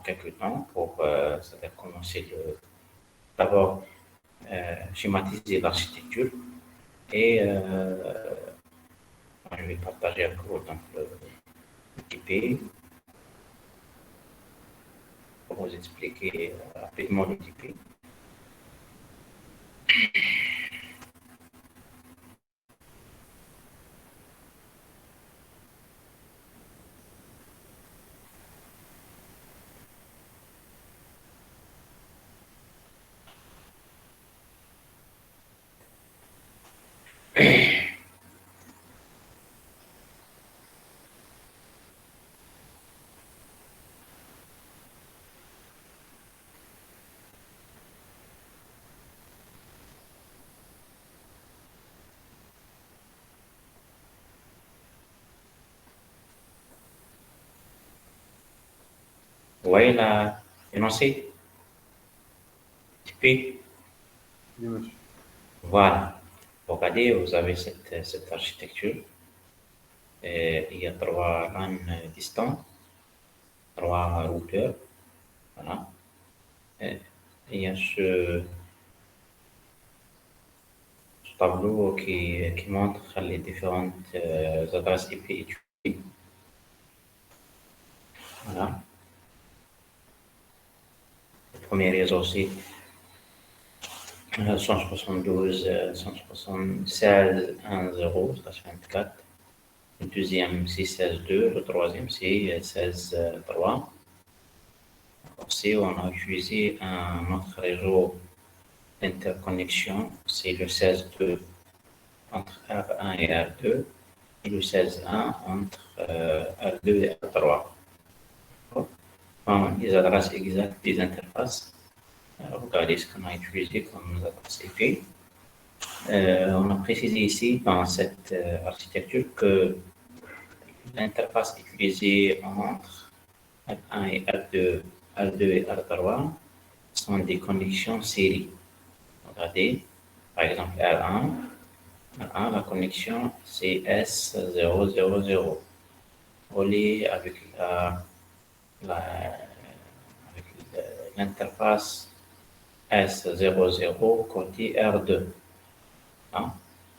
quelques temps pour c'est-à-dire commencer d'abord schématiser l'architecture et je vais partager avec vous donc, l'ITP pour vous expliquer rapidement l'ITP. Vous voyez l'énoncé ITP? Oui, monsieur. Voilà. Regardez, vous avez cette architecture. Et il y a 3 LAN distants, 3 routeurs. Voilà. Et il y a ce tableau qui montre les différentes adresses IP utilisées. Voilà. Le premier réseau, c'est 172, 176, 1.0, station 24. Le deuxième, c'est 16.2. Le troisième, c'est 16.3. Aussi, on a utilisé un autre réseau d'interconnexion, c'est le 16.2 entre R1 et R2 et le 16.1 entre R2 et R3. Les adresses exactes des interfaces. Regardez ce qu'on a utilisé comme adresse IP. On a précisé ici dans cette architecture que l'interface utilisée entre R1 et R2, R2 et R3 sont des connexions série. Regardez, par exemple R1, la connexion c'est S000 relié avec l'interface S00 côté R2. Hein?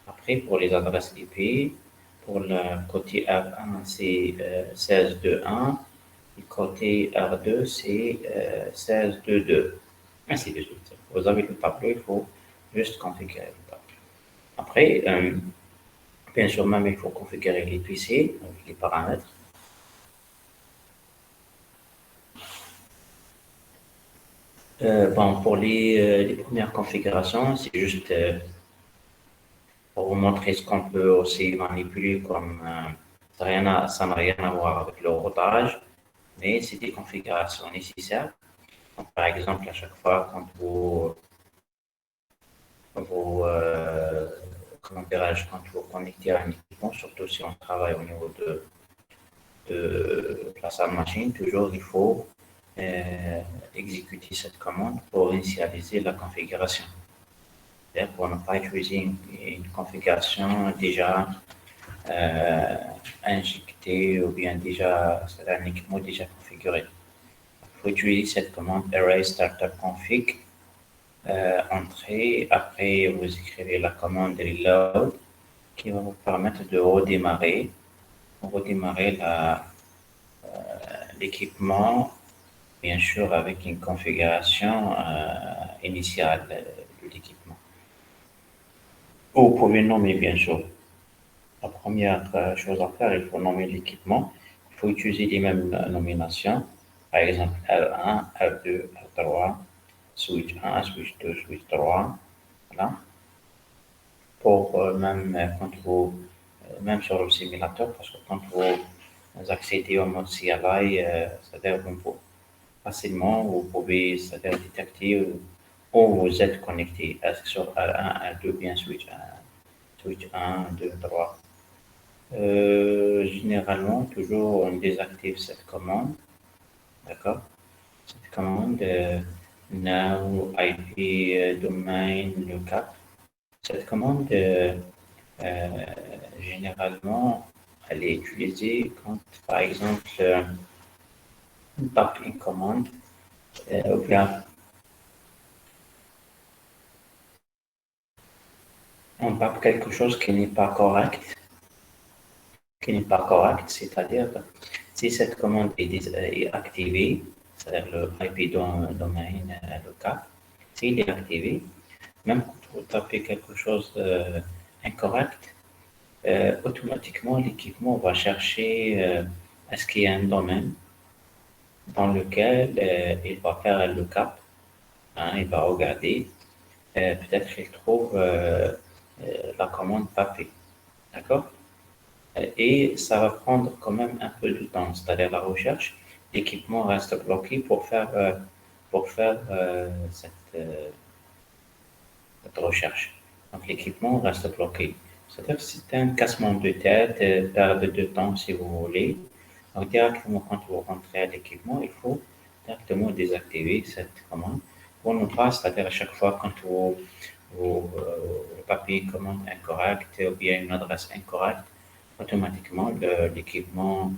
Après, pour les adresses IP, pour le côté R1, c'est 16.2.1 et côté R2, c'est 16.2.2. Ainsi de suite. Vous avez le tableau, il faut juste configurer le tableau. Après, bien sûr, même il faut configurer les PC, donc les paramètres. Bon, pour les premières configurations, c'est juste pour vous montrer ce qu'on peut aussi manipuler comme ça n'a rien à voir avec le routage, mais c'est des configurations nécessaires. Donc, par exemple, à chaque fois quand quand vous connectez à un équipement, surtout si on travaille au niveau de la salle machine, toujours il faut exécuter cette commande pour initialiser la configuration. C'est-à-dire pour ne pas utiliser une configuration déjà injectée ou bien c'est un équipement déjà configuré. Il faut utiliser cette commande array startup config. Entrée, après vous écrivez la commande reload qui va vous permettre de redémarrer l'équipement, bien sûr avec une configuration initiale de l'équipement. Vous pouvez nommer bien sûr. La première chose à faire, il faut nommer l'équipement. Il faut utiliser les mêmes nominations. Par exemple, R1, R2, R3, switch 1, switch 2, switch 3. Voilà. Pour même sur le simulateur, parce que quand vous accédez au mode CLI, c'est-à-dire facilement, vous pouvez c'est-à-dire détecter où vous êtes connecté. Est-ce que sur R1, R2, bien switch 1, 2, 3. Généralement, toujours on désactive cette commande, d'accord? Cette commande now IP domain lookup. Cette commande, généralement, elle est utilisée quand, par exemple, on tape une commande, ou bien on tape quelque chose qui n'est pas correct, c'est-à-dire si cette commande est activée, c'est-à-dire le IP domaine local, s'il est activé, même quand vous tapez quelque chose incorrect, automatiquement l'équipement va chercher est-ce qu'il y a un domaine dans lequel il va faire un lookup, hein, il va regarder, peut-être qu'il trouve la commande tapée, d'accord? Et ça va prendre quand même un peu de temps, c'est-à-dire la recherche, l'équipement reste bloqué pour faire cette recherche. Donc l'équipement reste bloqué. C'est-à-dire que c'est un cassement de tête, perte de temps si vous voulez. Donc directement quand vous rentrez à l'équipement, il faut directement désactiver cette commande pour ne pas, c'est-à-dire à chaque fois quand vous tapez une commande incorrecte ou bien une adresse incorrecte, automatiquement l'équipement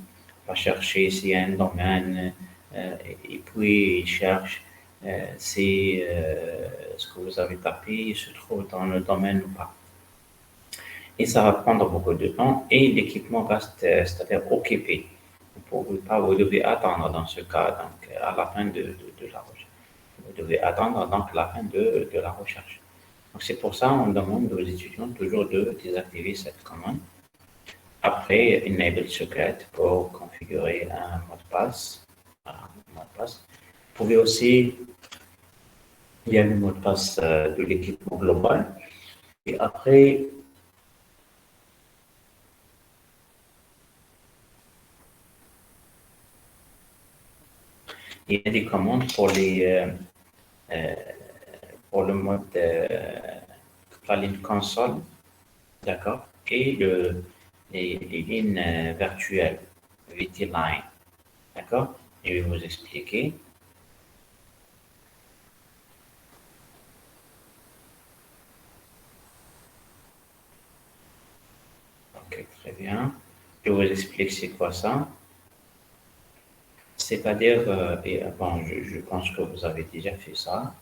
va chercher s'il y a un domaine et puis il cherche si ce que vous avez tapé se trouve dans le domaine ou pas. Et ça va prendre beaucoup de temps et l'équipement reste, c'est-à-dire occupé. Vous pouvez pas, vous devez attendre dans ce cas, donc à la fin de la recherche. Vous devez attendre donc la fin de la recherche. Donc c'est pour ça on demande aux étudiants toujours de désactiver cette commande. Après, Enable Secret pour configurer un mot de passe. Voilà, un mot de passe. Vous pouvez aussi, il y a le mot de passe de l'équipement global. Et après, il y a des commandes euh, pour le mode la ligne console, d'accord, et les lignes virtuelles, VT Line, d'accord. Je vais vous expliquer. Ok, très bien. Je vous explique c'est quoi ça. C'est-à-dire, bon, je pense que vous avez déjà fait ça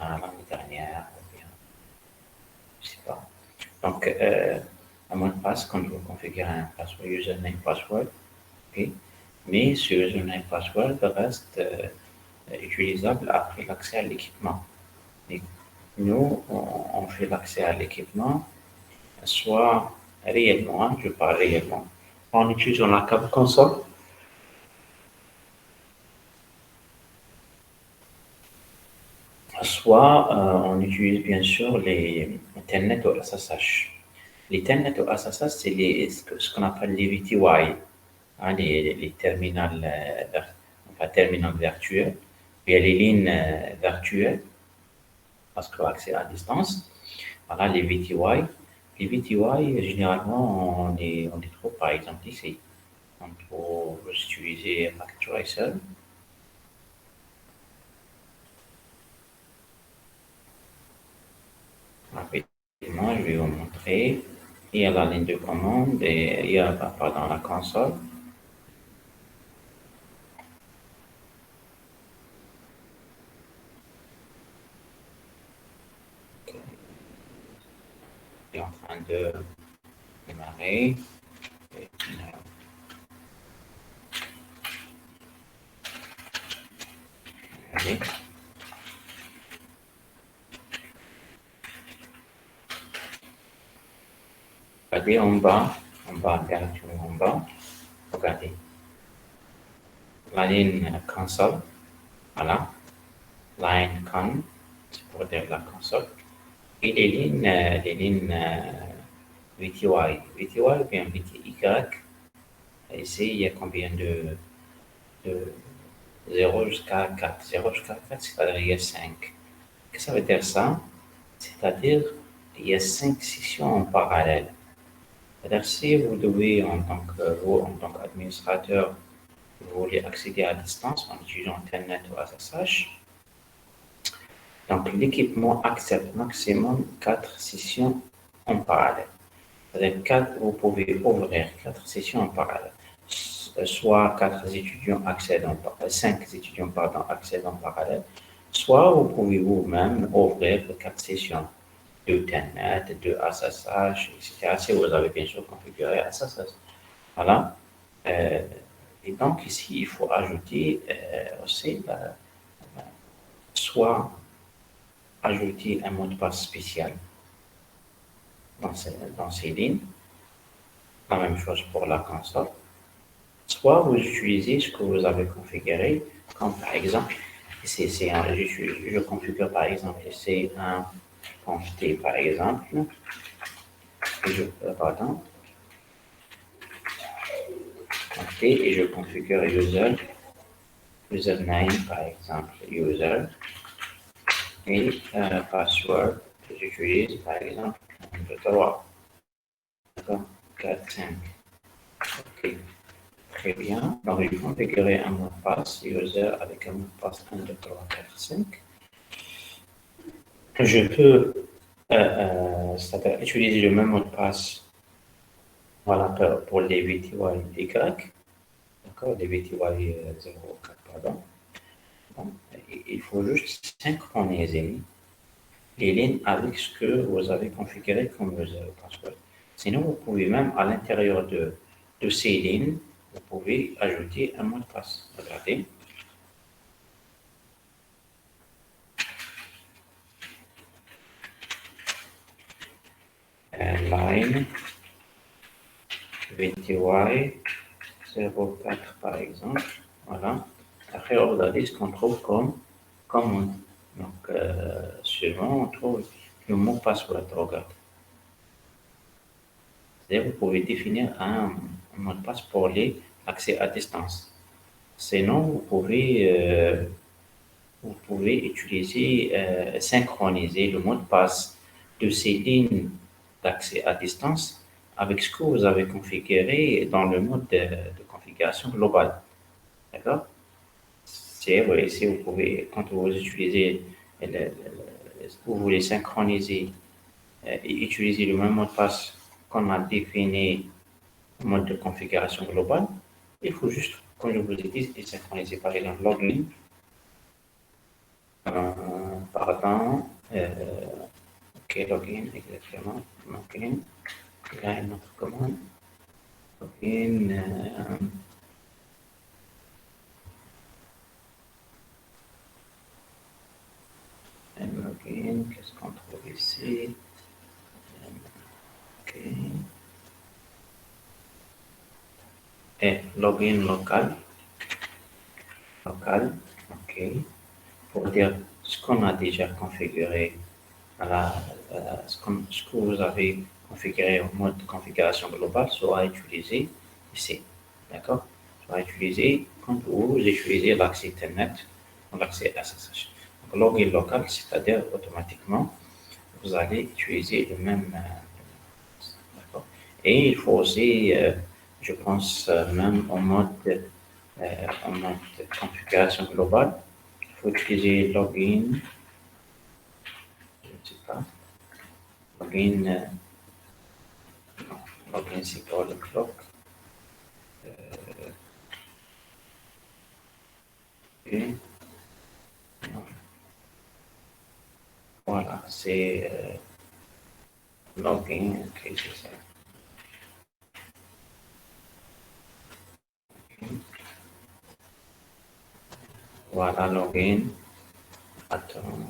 l'année dernière, ou bien, je sais pas. Donc, un mot de passe, quand vous configurez un password, username, password, ok, mais ce username, password reste utilisable après l'accès à l'équipement. Et nous, on fait l'accès à l'équipement, soit réellement, hein, je parle réellement, en utilisant la carte console, soit on utilise bien sûr les Telnet ou SSH. Les Telnet ou SSH, c'est ce qu'on appelle les VTY, hein, les terminales, enfin, terminales virtuelles. Il y a les lignes virtuelles, parce que l'accès à distance. Voilà, les VTY. Les VTY, généralement, on les trouve par exemple ici. On peut utiliser Packet Tracer. Rapidement, je vais vous montrer. Il y a la ligne de commande et il y a, pardon, la console. Il est en train de démarrer. Allez. Regardez en bas, directement en bas. Regardez. La ligne console. Voilà. Line con, c'est pour dire la console. Et les lignes VTY. VTY ou bien VTY. Ici, il y a combien de 0 jusqu'à 4. 0 jusqu'à 4, c'est-à-dire il y a 5. Qu'est-ce que ça veut dire ça? C'est-à-dire il y a 5 sessions en parallèle. C'est-à-dire si vous devez, en tant qu'administrateur, vous voulez accéder à distance en utilisant Internet ou SSH, donc l'équipement accepte maximum 4 sessions en parallèle. C'est-à-dire vous pouvez ouvrir 4 sessions en parallèle. soit 4 étudiants accédant, 5 étudiants pardon, accédant parallèle, soit vous pouvez vous-même ouvrir 4 sessions de Telnet, de SSH, etc. Si vous avez bien sûr configuré SSH. Voilà. Et donc ici, il faut ajouter aussi soit ajouter un mot de passe spécial dans ces lignes, la même chose pour la console, soit vous utilisez ce que vous avez configuré, comme par exemple, je configure par exemple, c'est un conft par exemple, pardon, conft et je configure username par exemple, user, et password, j'utilise par exemple 3, 4, 5. Ok, très bien. Donc, je vais configurer un mot de passe user avec un mot de passe 1, 2, 3, 4, 5. Je peux utiliser le même mot de passe voilà, pour les VTY Y, d'accord, les VTY 04, pardon. Bon, il faut juste synchroniser les lignes avec ce que vous avez configuré comme user password. Sinon, vous pouvez même à l'intérieur de ces lignes, vous pouvez ajouter un mot de passe. Regardez. Line VTY 04 par exemple. Voilà. Après, regardez ce qu'on trouve comme commande. Donc, suivant, on trouve le mot password. Regarde. C'est-à-dire, vous pouvez définir un mot de passe pour l'accès à distance. Sinon, vous pouvez utiliser, synchroniser le mot de passe de ces lignes d'accès à distance avec ce que vous avez configuré dans le mode de configuration globale. D'accord? Ici, vous pouvez, quand vous utilisez, vous voulez synchroniser et utiliser le même mot de passe qu'on a défini au mode de configuration globale, il faut juste, comme je vous ai dit, synchroniser par exemple login, pardon, ok, login, exactement, login, il y a une autre commande, login, login, qu'est-ce qu'on trouve ici? Ok. Et login local, ok, pour dire ce qu'on a déjà configuré, voilà, ce que vous avez configuré au mode de configuration globale sera utilisé ici, d'accord? Sera utilisé quand vous utilisez l'accès Internet ou l'accès SSH. Donc, login local, c'est-à-dire automatiquement, vous allez utiliser le même, d'accord? Et il faut aussi, je pense, même en mode configuration globale, il faut utiliser login, je ne sais pas, login, non, login c'est pour le clock. Et, voilà, c'est login, ok, c'est ça. Voilà, login. Attends.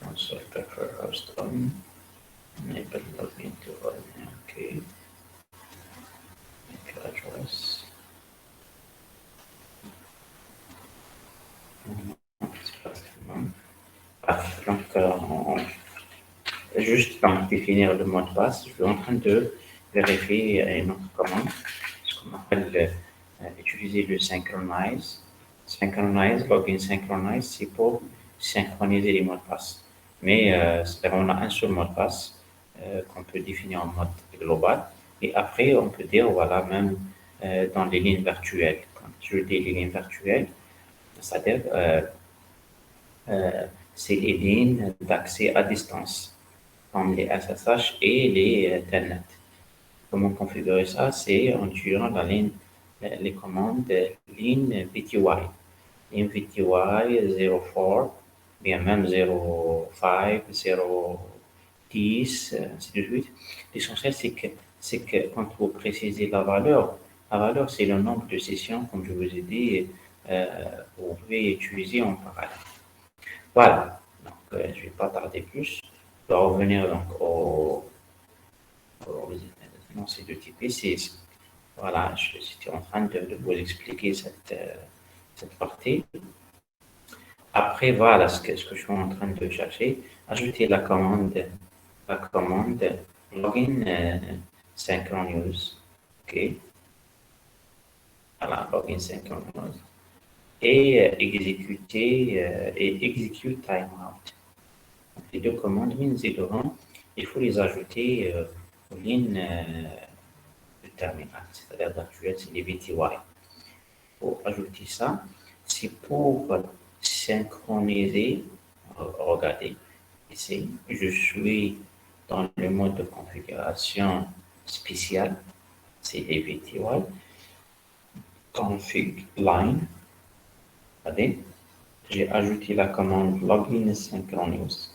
Also prefer host on. Enable login to run. Ok. Make address. C'est pas tellement. Bref, donc, juste donc définir le mot de passe, je suis en train de vérifier une autre commande, ce qu'on appelle utiliser le synchronize. Synchronize, login synchronize, c'est pour synchroniser les mots de passe. Mais on a un seul mot de passe qu'on peut définir en mode global. Et après, on peut dire, voilà, même dans les lignes virtuelles. Quand je dis les lignes virtuelles, c'est-à-dire c'est les lignes d'accès à distance, comme les SSH et les Telnet. Comment configurer ça? C'est en utilisant les commandes line VTY. Line VTY 04, bien même 05, 010, ainsi de suite. L'essentiel, c'est que quand vous précisez la valeur, c'est le nombre de sessions, comme je vous ai dit, vous pouvez utiliser en parallèle. Voilà. Donc, je ne vais pas tarder plus. On va revenir donc non, c'est de type P6. Voilà, j'étais en train de vous expliquer cette partie. Après, voilà ce que je suis en train de chercher. Ajouter la commande login synchronous. OK. Voilà, login synchronous. Et execute timeout. Donc, les deux commandes, min et devant, il faut les ajouter aux lignes du terminal, c'est-à-dire d'actuel, c'est les VTY. Pour ajouter ça, c'est pour synchroniser. Regardez, ici, je suis dans le mode de configuration spécial, c'est AVTY, config line. Regardez, j'ai ajouté la commande login synchronous.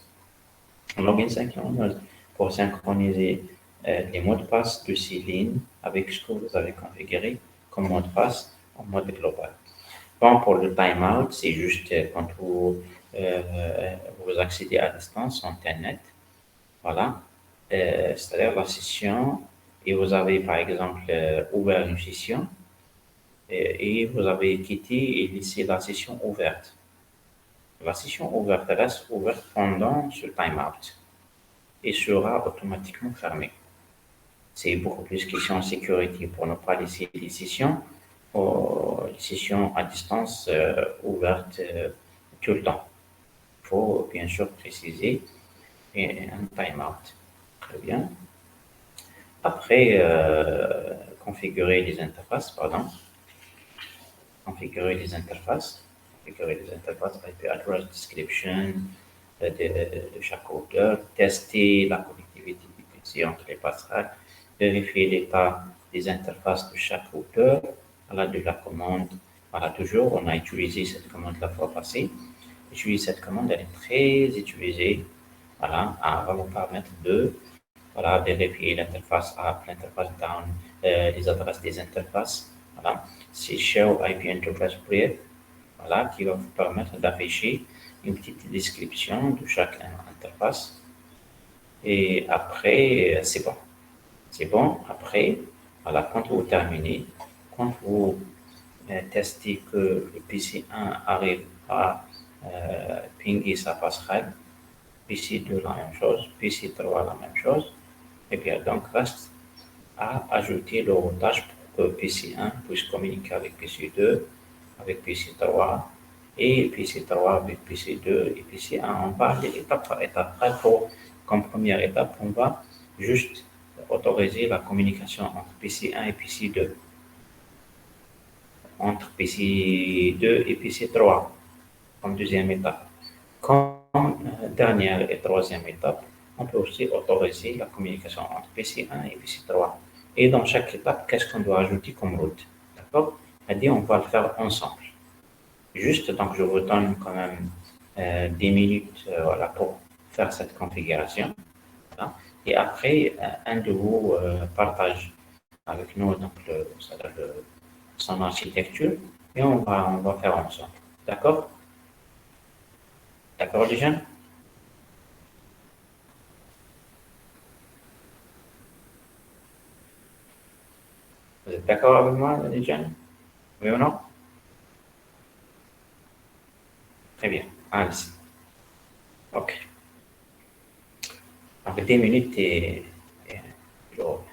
Login synchronous pour synchroniser les mots de passe de ces lignes avec ce que vous avez configuré comme mot de passe en mode global. Bon, pour le timeout, c'est juste quand vous accédez à distance sur Internet. Voilà. C'est-à-dire la session, et vous avez par exemple ouvert une session, et vous avez quitté et laissé la session ouverte. La session ouverte reste ouverte pendant ce timeout et sera automatiquement fermée. C'est beaucoup plus question de sécurité pour ne pas laisser les sessions à distance ouvertes tout le temps. Il faut bien sûr préciser un timeout. Très bien. Après, configurer les interfaces, pardon. Configurer les interfaces. Configurer les interfaces IP address description de chaque routeur. Tester la connectivité du PC entre les passerelles. Vérifier l'état des interfaces de chaque routeur. Voilà de la commande. Voilà, toujours, on a utilisé cette commande la fois passée. Utiliser cette commande, elle est très utilisée. Voilà, elle va vous permettre de vérifier l'interface up, l'interface down, les adresses des interfaces. Voilà, c'est Show IP Interface Brief, voilà, qui va vous permettre d'afficher une petite description de chaque interface. Et après, c'est bon. C'est bon. Après, voilà, quand vous terminez, quand vous testez que le PC1 arrive à pinguer sa passerelle, PC2 la même chose, PC3 la même chose, et bien donc reste à ajouter le routage pour que PC1 puisse communiquer avec PC2, avec PC3 et PC3 avec PC2 et PC1. On va aller étape par étape. Comme première étape, on va juste autoriser la communication entre PC1 et PC2, entre PC2 et PC3 comme deuxième étape. Comme dernière et troisième étape, on peut aussi autoriser la communication entre PC1 et PC3. Et dans chaque étape, qu'est-ce qu'on doit ajouter comme route? D'accord? C'est-à-dire, on va le faire ensemble. Juste, donc, je vous donne quand même 10 minutes voilà, pour faire cette configuration. Voilà. Et après, un de vous partage avec nous donc, son architecture et on va faire ensemble. D'accord? D'accord, les jeunes? Vous êtes d'accord avec moi, les jeunes? Oui ou non? Très bien. Allez. OK. Donc, 10 minutes et je reviens.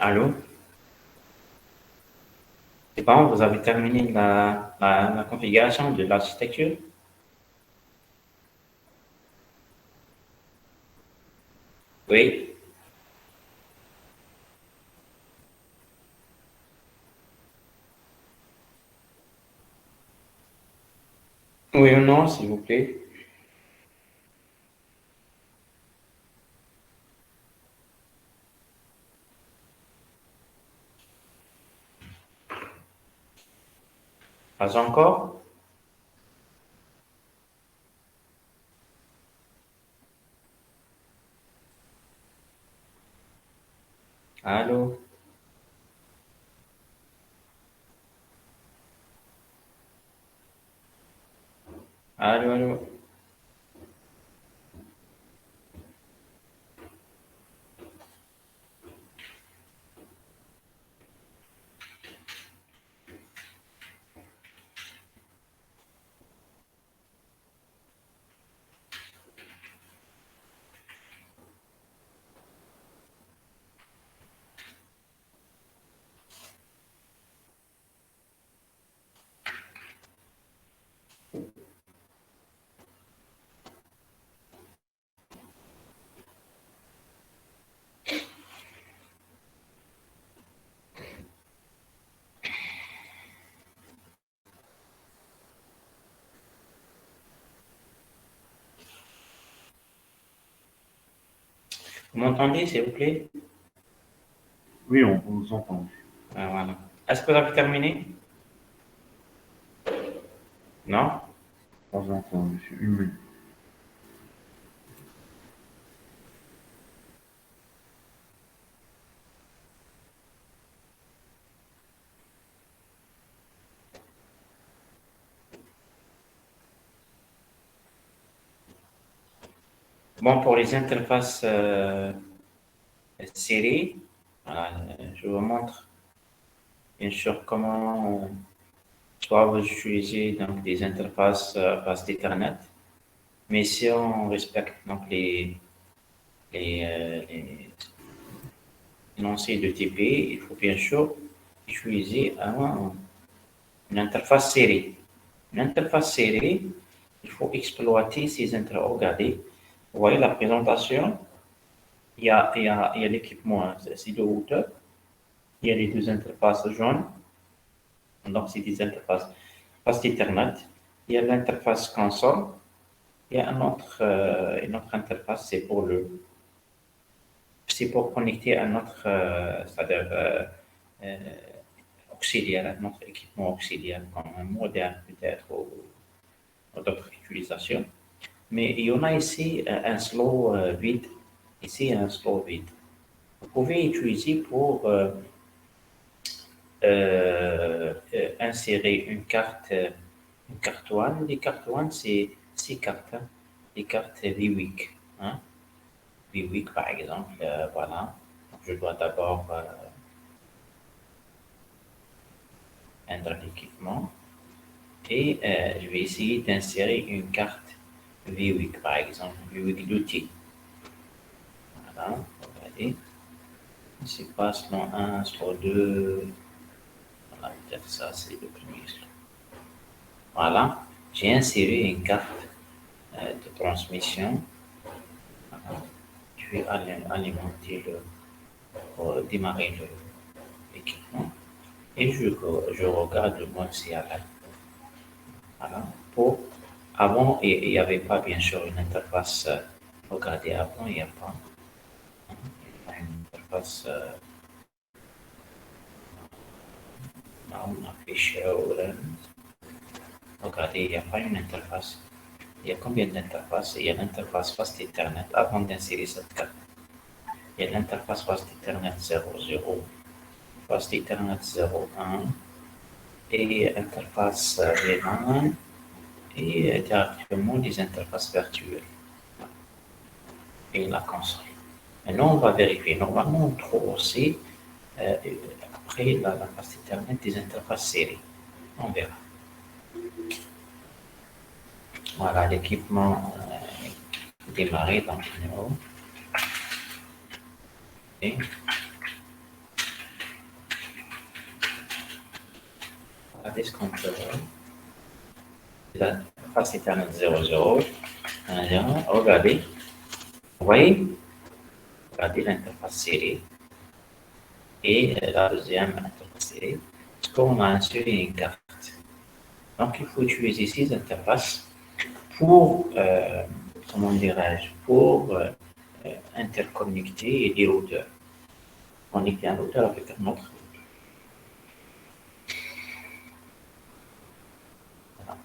Allô? C'est bon, vous avez terminé la configuration de l'architecture? Oui. Oui ou non, s'il vous plaît? Pas encore? Allô? Allô, allô? Vous m'entendez, s'il vous plaît? Oui, on vous entend. Ah, voilà. Est-ce que vous avez terminé? Non? Pas encore, monsieur. Une minute. Bon, pour les interfaces série, voilà, je vous montre bien sûr comment soit vous utilisez donc des interfaces à base d'Ethernet, mais si on respecte donc les énoncés de TP, il faut bien sûr utiliser une interface série. Une interface série, il faut exploiter ces interfaces. Regardez, vous voyez la présentation, il y a l'équipement, hein, c'est de hauteur, il y a les deux interfaces jaunes, donc c'est des interfaces face Ethernet, il y a l'interface console, il y a une autre interface, c'est pour connecter à notre, c'est-à-dire euh, auxiliaire, notre équipement auxiliaire, comme un modem peut-être ou d'autres utilisations. Mais il y en a ici un slot vide, ici un slot vide. Vous pouvez utiliser pour insérer une carte WAN. Les cartes WAN, c'est 6 cartes, hein. Les cartes VWIC, hein. VWIC par exemple, voilà. Donc, je dois d'abord prendre l'équipement et je vais essayer d'insérer une carte VWIC par exemple, VWIC d'outil. Voilà, regardez. C'est pas slot 1, slot 2. Voilà, peut-être ça, c'est le premier slot. Voilà, j'ai inséré une carte de transmission. Voilà. Je vais alimenter pour démarrer l'équipement et je regarde le mode CRL. Voilà. Avant, il n'y avait pas bien sûr une interface. Regardez, avant, il n'y a pas une interface. On affiche orange. Regardez, il n'y a pas une interface. Il y a combien d'interfaces? Il y a l'interface Fast Ethernet avant d'insérer cette carte. Il y a l'interface Fast Ethernet 00, Fast Ethernet 01 et interface VLAN et directement des interfaces virtuelles et la console. Maintenant, on va vérifier. Normalement, on trouve aussi, euh, après la Fast Ethernet, des interfaces série. On verra. Voilà, l'équipement démarré dans le numéro. Et regardez ce qu'on peut voir. L'interface Ethernet 00, 1, regardez. Vous voyez? Regardez l'interface série et la deuxième interface série. Parce qu'on a inséré une carte. Donc, il faut utiliser ces interfaces pour, comment dirais-je, pour interconnecter des routeurs. Connecter un routeur avec un autre. Voilà.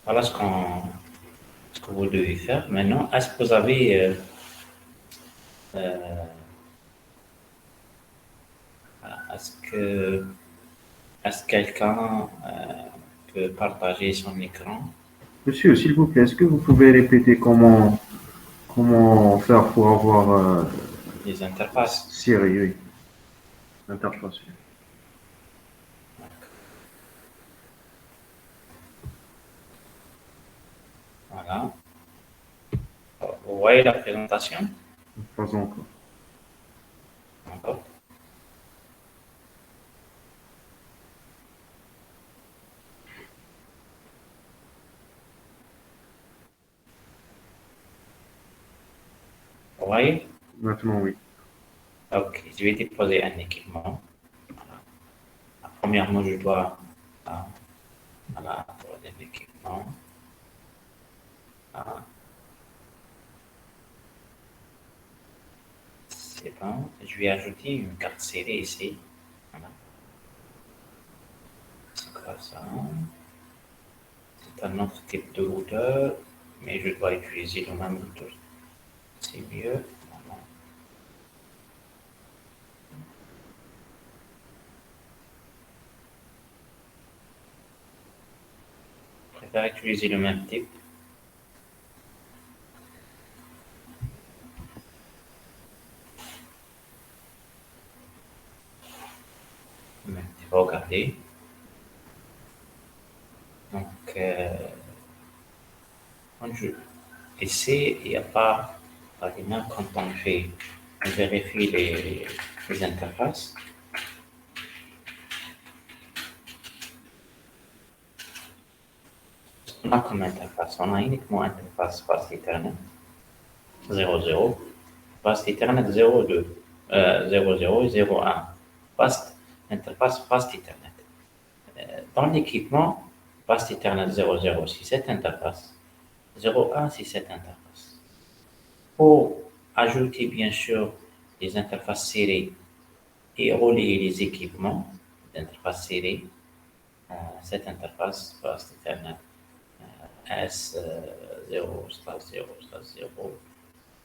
Voilà ce que vous devez faire. Maintenant, est-ce que vous avez est-ce que quelqu'un peut partager son écran? Monsieur, s'il vous plaît, est-ce que vous pouvez répéter comment faire pour avoir Les interfaces. Siri, oui. L'interface. Voilà. Vous voyez la présentation? Pas encore. Encore. Vous voyez? Maintenant, oui. Ok, je vais déposer un équipement. Voilà. Premièrement, je dois voilà, déposer l'équipement. Voilà. C'est bon. Je vais ajouter une carte série ici. Voilà. C'est quoi ça? C'est un autre type de routeur, mais je dois utiliser le même routeur. C'est mieux. Voilà. Je préfère utiliser le même type. Regardez. Donc, ici, il n'y a pas, par exemple, quand on vérifie les interfaces. On a comme interface, on a uniquement interface Fast Ethernet 00, Fast Ethernet 02, 00 et 01. Interface Fast Ethernet. Dans l'équipement, Fast Ethernet 00, c'est cette interface. 01, c'est cette interface. Pour ajouter, bien sûr, les interfaces série et relier les équipements d'interface série, cette interface Fast Ethernet S0/0/0,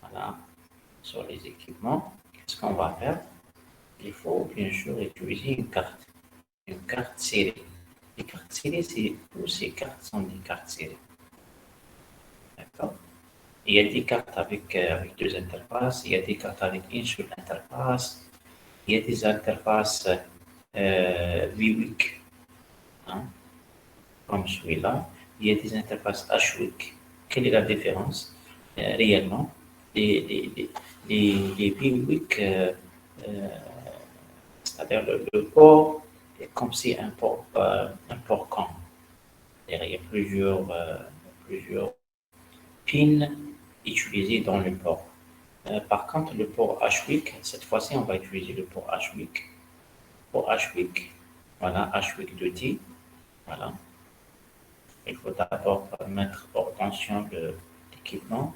voilà, sur les équipements. Qu'est-ce qu'on va faire? Il faut bien sûr utiliser une carte série. Les cartes série, tous ces cartes sont des cartes série. D'accord? Il y a des cartes avec deux interfaces, il y a des cartes avec une seule interface, il y a des interfaces VWIC, hein, comme celui-là. Il y a des interfaces HWIC. Quelle est la différence réellement? Les VWIC, c'est-à-dire le port est comme si un port COM. Il y a plusieurs pins utilisés dans le port. Par contre, le port HWIC, cette fois-ci, on va utiliser le port HWIC. Pour HWIC, voilà, HWIC 2T, voilà. Il faut d'abord mettre hors tension l'équipement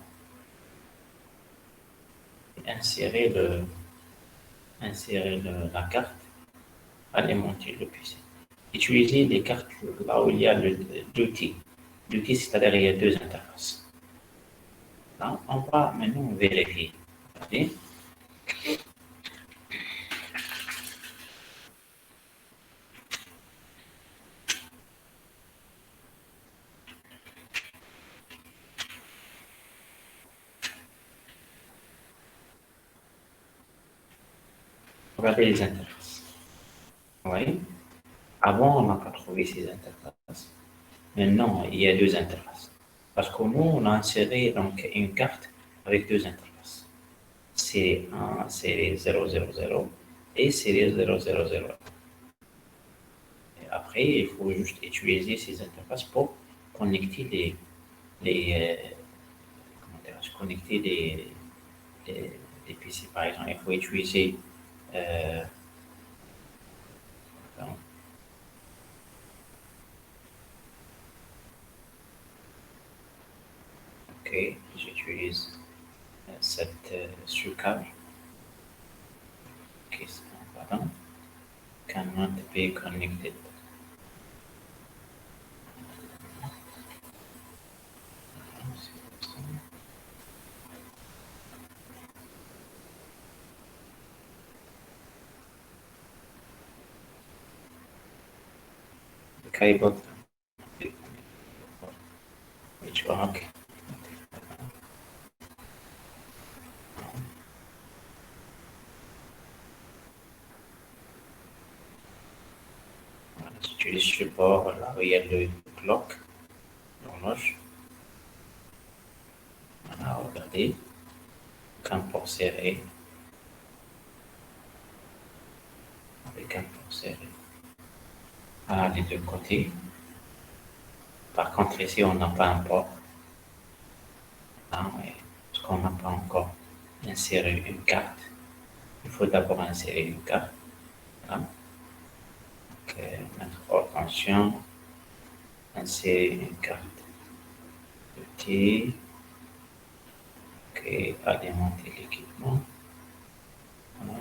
et insérer la carte, alimenter le PC. Utiliser les cartes là où il y a le 2T. 2T, c'est-à-dire il y a deux interfaces. Là, on va maintenant vérifier. Regardez. Regardez les interfaces. Vous voyez? Avant, on n'a pas trouvé ces interfaces. Maintenant, il y a deux interfaces. Parce que nous, on a inséré donc une carte avec deux interfaces. série 1, série 000 et série 000. Et après, il faut juste utiliser ces interfaces pour connecter comment dirais-je, connecter les PC. Par exemple, il faut utiliser euh, pardon. OK, j'utilise ce câble qui est pardon, cannot be connected. The cable, which one? OK. Voilà, j'utilise support là où il y a le clock, l'horloge. Voilà, regardez, un port serré, avec un port serré. Voilà, les deux côtés. Par contre, ici, on n'a pas un port. Hein, parce qu'on n'a pas encore inséré une carte. Il faut d'abord insérer une carte. Voilà. Donc, mettre hors tension, insérer une carte. OK. OK, alimenter l'équipement. Voilà.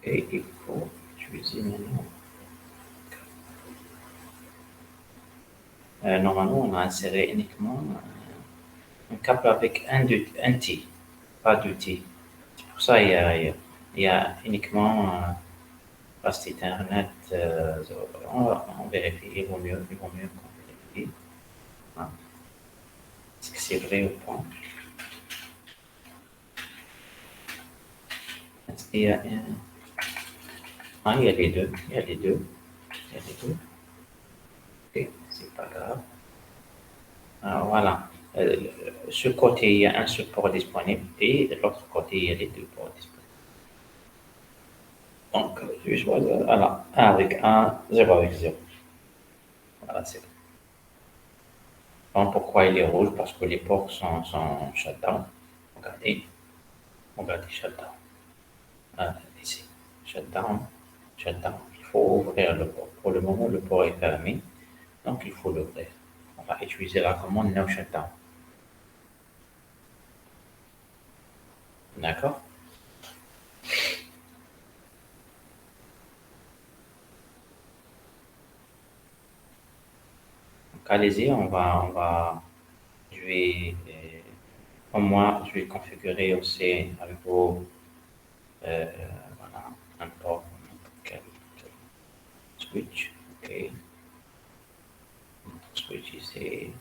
Et il faut utiliser maintenant. Normalement, on a inséré uniquement un câble avec un T, pas deux T. C'est pour ça qu'il y a uniquement Fast Ethernet. On vérifie, il vaut mieux qu'on vérifie. Hein. Est-ce que c'est vrai ou pas? Est-ce qu'il y a un... Ah, il y a les deux. Il y a les deux. Il y a les deux. Ok, c'est pas grave. Alors, voilà. Ce côté, il y a un support disponible et de l'autre côté, il y a les deux ports disponibles. Donc, je choisis, voilà, 1 avec 1, 0 avec 0. Voilà, c'est tout. Donc, pourquoi il est rouge? Parce que les ports sont shutdown. Regardez, regardez, shutdown. Ici, shutdown, shutdown. Il faut ouvrir le port. Pour le moment, le port est fermé, donc il faut l'ouvrir. On va utiliser la commande no shutdown. D'accord? Donc, allez-y, je vais, au moins, je vais configurer aussi avec vous, euh, voilà, un port, n'importe quel switch. OK, switch ici,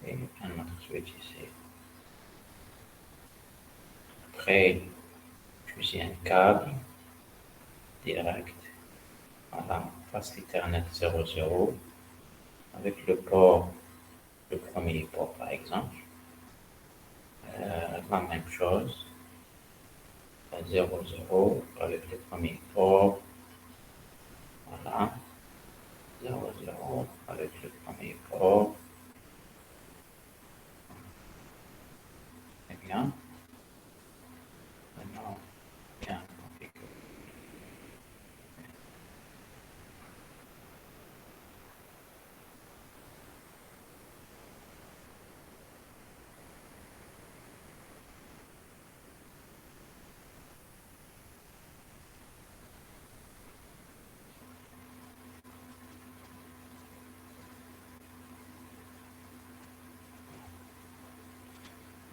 et un autre switch ici. Après, je un câble direct. Voilà, Fast Ethernet 00 avec le premier port par exemple. La même chose, 00 avec le premier port. Voilà, 00 avec le premier port. Très bien. Maintenant, bien configuré.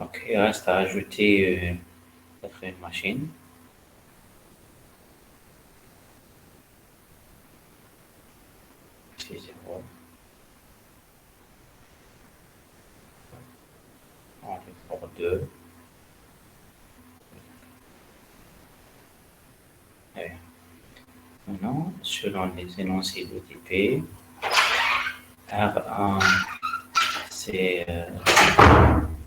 Ok, il reste à ajouter une machine. C'est 0. On le port 2. Maintenant, selon les énoncés d'OTP, R1, c'est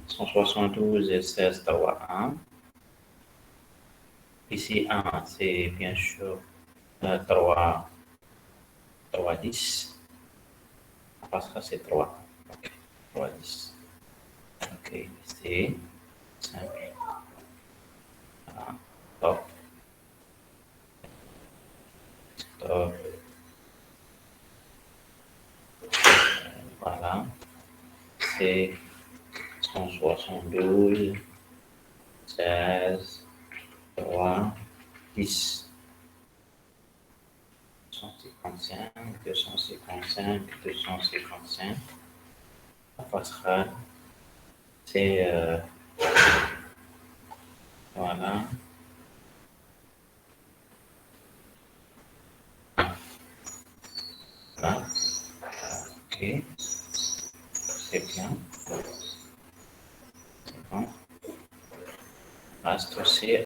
172 16 3 1. Ici, 1, c'est bien sûr 3, 3 10. Parce que c'est 3. 3 10. Ok, c'est simple. Voilà. Top. Top. Voilà. C'est 172 16 3 10. 255, 255, 255. La passerelle, c'est voilà. Voilà. Ok, c'est bien. C'est bon. Reste aussi